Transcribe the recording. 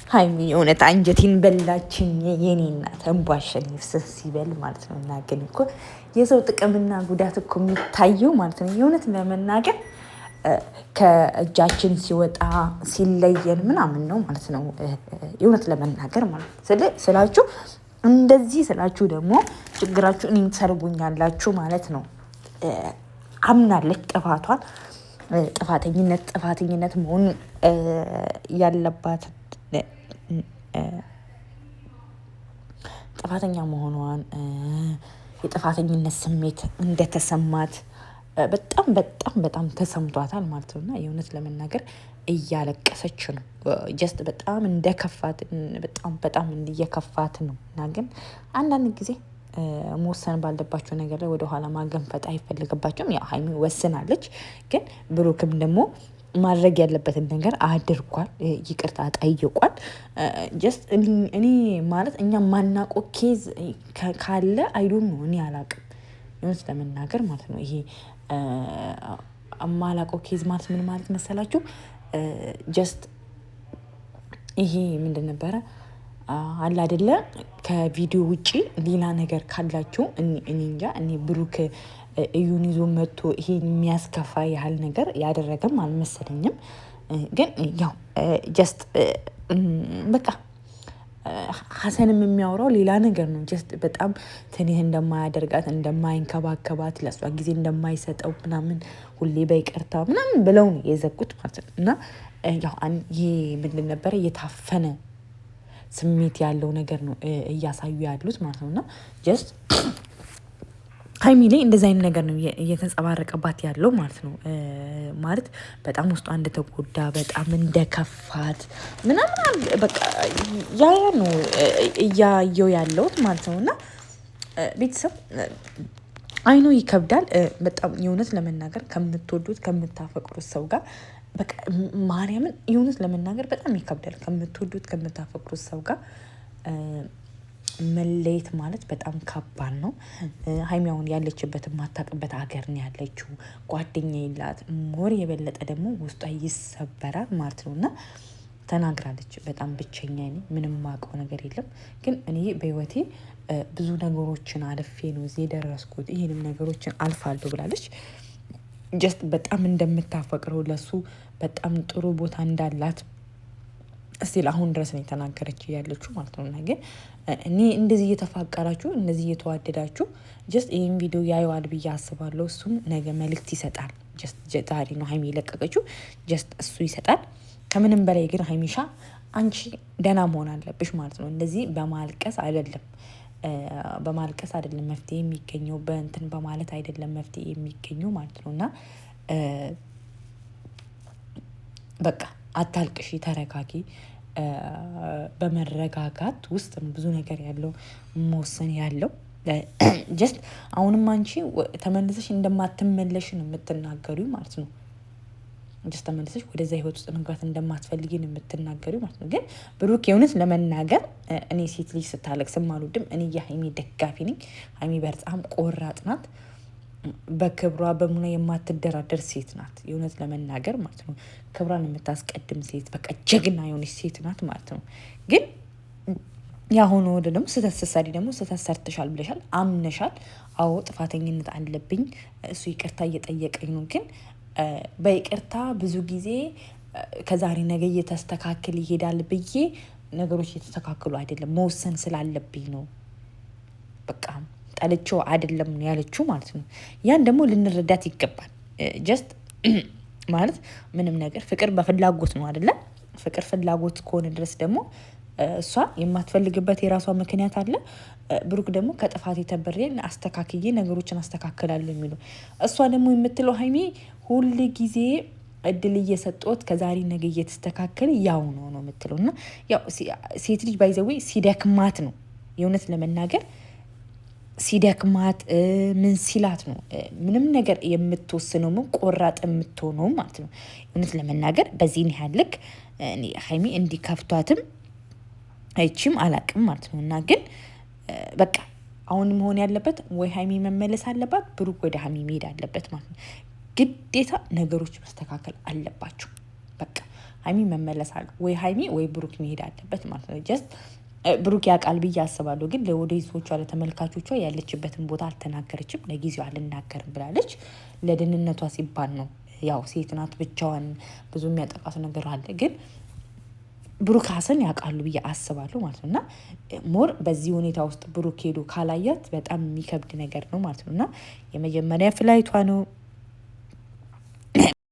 ሀይሚ የእውነት አንጀቴን በላችኝ የኔ እናት እንቧሸን ይፍስስ ሲበል ማለት ነው። እና ግን እኮ የሰው ጥቅምና ጉዳት እኮ የሚታየው ማለት ነው የእውነት ለመናገር ከእጃችን ሲወጣ ሲለየን ምናምን ነው ማለት ነው። የእውነት ለመናገር ማለት ስላችሁ እንደዚህ ስላችሁ ደግሞ ችግራችሁ እኔን ትሰርጉኛላችሁ ማለት ነው። አምናለች ጥፋቷን ጥፋተኝነት መሆን ያለባት ጥፋተኛ መሆኗን የጥፋተኝነት ስሜት እንደተሰማት በጣም በጣም በጣም ተሰምቷታል ማለት ነው። እና የእውነት ለመናገር እያለቀሰች ነው። ጀስት በጣም እንደከፋት በጣም በጣም እየከፋት ነው። እና ግን አንዳንድ ጊዜ መወሰን ባለባቸው ነገር ላይ ወደኋላ ማገንፈጥ አይፈልግባቸውም። ያው ሀይሚ ወስናለች። ግን ብሩክም ደግሞ ማድረግ ያለበትን ነገር አድርጓል። ይቅርታ ጠይቋል። ጀስት እኔ ማለት እኛ ማናውቀው ኬዝ ካለ አይዶን ነው እኔ አላውቅም። የሆነስ ለመናገር ማለት ነው። ይሄ ማላውቀው ኬዝ ማለት ምን ማለት መሰላችሁ? ጀስት ይሄ ምንድን ነበረ አለ አይደለ? ከቪዲዮ ውጪ ሌላ ነገር ካላችሁ እኔ እንጃ። እኔ ብሩክ እዩን ይዞ መጥቶ ይሄን የሚያስከፋ ያህል ነገር ያደረገም አልመሰለኝም። ግን ያው ጀስት በቃ ሀሰንም የሚያወራው ሌላ ነገር ነው። ጀስት በጣም ትንህ እንደማያደርጋት እንደማይንከባከባት ለሷ ጊዜ እንደማይሰጠው ምናምን ሁሌ በይቅርታ ምናምን ብለው ነው የዘጉት ማለት ነው። እና ያው ይሄ ምንድን ነበረ የታፈነ ስሜት ያለው ነገር ነው እያሳዩ ያሉት ማለት ነው። እና ጀስት ሀይሚ ላይ እንደዚ አይነት ነገር ነው እየተንጸባረቀባት ያለው ማለት ነው። ማለት በጣም ውስጧ እንደተጎዳ በጣም እንደከፋት ምናምን በቃ ያ ነው እያየው ያለውት ማለት ነው። እና ቤተሰብ አይኖ ይከብዳል በጣም የእውነት ለመናገር ከምትወዱት ከምታፈቅሩት ሰው ጋር በቃ ማርያምን የእውነት ለመናገር በጣም ይከብዳል። ከምትወዱት ከምታፈቅሩት ሰው ጋር መለየት ማለት በጣም ከባድ ነው። ሀይሚ አሁን ያለችበት የማታውቅበት ሀገር ነው ያለችው። ጓደኛ የላት ሞር የበለጠ ደግሞ ውስጧ ይሰበራል ማለት ነው። እና ተናግራለች በጣም ብቸኛ ነኝ፣ ምንም ማውቀው ነገር የለም፣ ግን እኔ በህይወቴ ብዙ ነገሮችን አልፌ ነው እዚህ የደረስኩት፣ ይህንም ነገሮችን አልፋለሁ ብላለች። ጀስት በጣም እንደምታፈቅረው ለሱ በጣም ጥሩ ቦታ እንዳላት እስቲል አሁን ድረስ ነው የተናገረች ያለችው ማለት ነው። እና ግን እኔ እንደዚህ እየተፋቀራችሁ እንደዚህ እየተዋደዳችሁ ጀስት ይህን ቪዲዮ ያየዋል ብዬ አስባለሁ። እሱም ነገ መልእክት ይሰጣል። ጀስት ዛሬ ነው ሀይሚ የለቀቀችው። ጀስት እሱ ይሰጣል። ከምንም በላይ ግን ሀይሚሻ አንቺ ደህና መሆን አለብሽ ማለት ነው። እንደዚህ በማልቀስ አይደለም መፍትሄ የሚገኘው፣ በእንትን በማለት አይደለም መፍትሄ የሚገኘው ማለት ነው። እና በቃ አታልቅሺ፣ ተረጋጊ። በመረጋጋት ውስጥ ነው ብዙ ነገር ያለው መወሰን ያለው። ጀስት አሁንም አንቺ ተመልሰሽ እንደማትመለሽ ነው የምትናገሪው ማለት ነው። ጀስት ተመልሰሽ ወደዛ ህይወት ውስጥ መግባት እንደማትፈልጊ ነው የምትናገሪው ማለት ነው። ግን ብሩክ የእውነት ለመናገር እኔ ሴት ልጅ ስታለቅስም አልወድም። እኔ የሀይሚ ደጋፊ ነኝ። ሀይሚ በጣም ቆራጥ ናት። በክብሯ በሙሉ የማትደራደር ሴት ናት። የእውነት ለመናገር ማለት ነው። ክብሯን የምታስቀድም ሴት በቃ ጀግና የሆነች ሴት ናት ማለት ነው። ግን ያሁኑ ወደ ደግሞ ስህተት ስትሰሪ ደግሞ ስህተት ሰርተሻል ብለሻል፣ አምነሻል። አዎ ጥፋተኝነት አለብኝ፣ እሱ ይቅርታ እየጠየቀኝ ነው። ግን በይቅርታ ብዙ ጊዜ ከዛሬ ነገ እየተስተካከል ይሄዳል ብዬ ነገሮች እየተስተካከሉ አይደለም፣ መወሰን ስላለብኝ ነው። በቃ ጠልቼው አይደለም ያለችው ማለት ነው። ያን ደግሞ ልንረዳት ይገባል። ጀስት ማለት ምንም ነገር ፍቅር በፍላጎት ነው አይደለ? ፍቅር ፍላጎት ከሆነ ድረስ ደግሞ እሷ የማትፈልግበት የራሷ ምክንያት አለ። ብሩክ ደግሞ ከጥፋት የተበሬ አስተካክዬ ነገሮችን አስተካክላለሁ የሚለው። እሷ ደግሞ የምትለው ሀይሚ ሁል ጊዜ እድል እየሰጦት ከዛሬ ነገ እየተስተካከለ ያው ነው የምትለው። እና ያው ሴት ልጅ ባይዘዌ ሲደክማት ነው የእውነት ለመናገር ሲደክማት ምን ሲላት ነው ምንም ነገር የምትወስነው ምን ቆራጥ የምትሆነው ማለት ነው። እውነት ለመናገር በዚህን ያህል ልክ ሀይሚ እንዲከፍቷትም አይችም አላቅም ማለት ነው። እና ግን በቃ አሁን መሆን ያለበት ወይ ሀይሚ መመለስ አለባት፣ ብሩክ ወደ ሀይሚ መሄድ አለበት ማለት ነው። ግዴታ ነገሮች መስተካከል አለባቸው። በቃ ሀይሚ መመለሳል ወይ ሀይሚ ወይ ብሩክ መሄድ አለበት ማለት ነው። ጀስት ብሩክ ያውቃል ብዬ አስባለሁ። ግን ለወደሶቿ ለተመልካቾቿ ያለችበትን ቦታ አልተናገረችም። ለጊዜው አልናገርም ብላለች። ለደህንነቷ ሲባል ነው። ያው ሴት ናት፣ ብቻዋን ብዙ የሚያጠቃት ነገር አለ። ግን ብሩክ ሀሰን ያውቃሉ ብዬ አስባለሁ ማለት ነው። እና ሞር በዚህ ሁኔታ ውስጥ ብሩክ ሄዶ ካላያት በጣም የሚከብድ ነገር ነው ማለት ነው። እና የመጀመሪያ ፍላይቷ ነው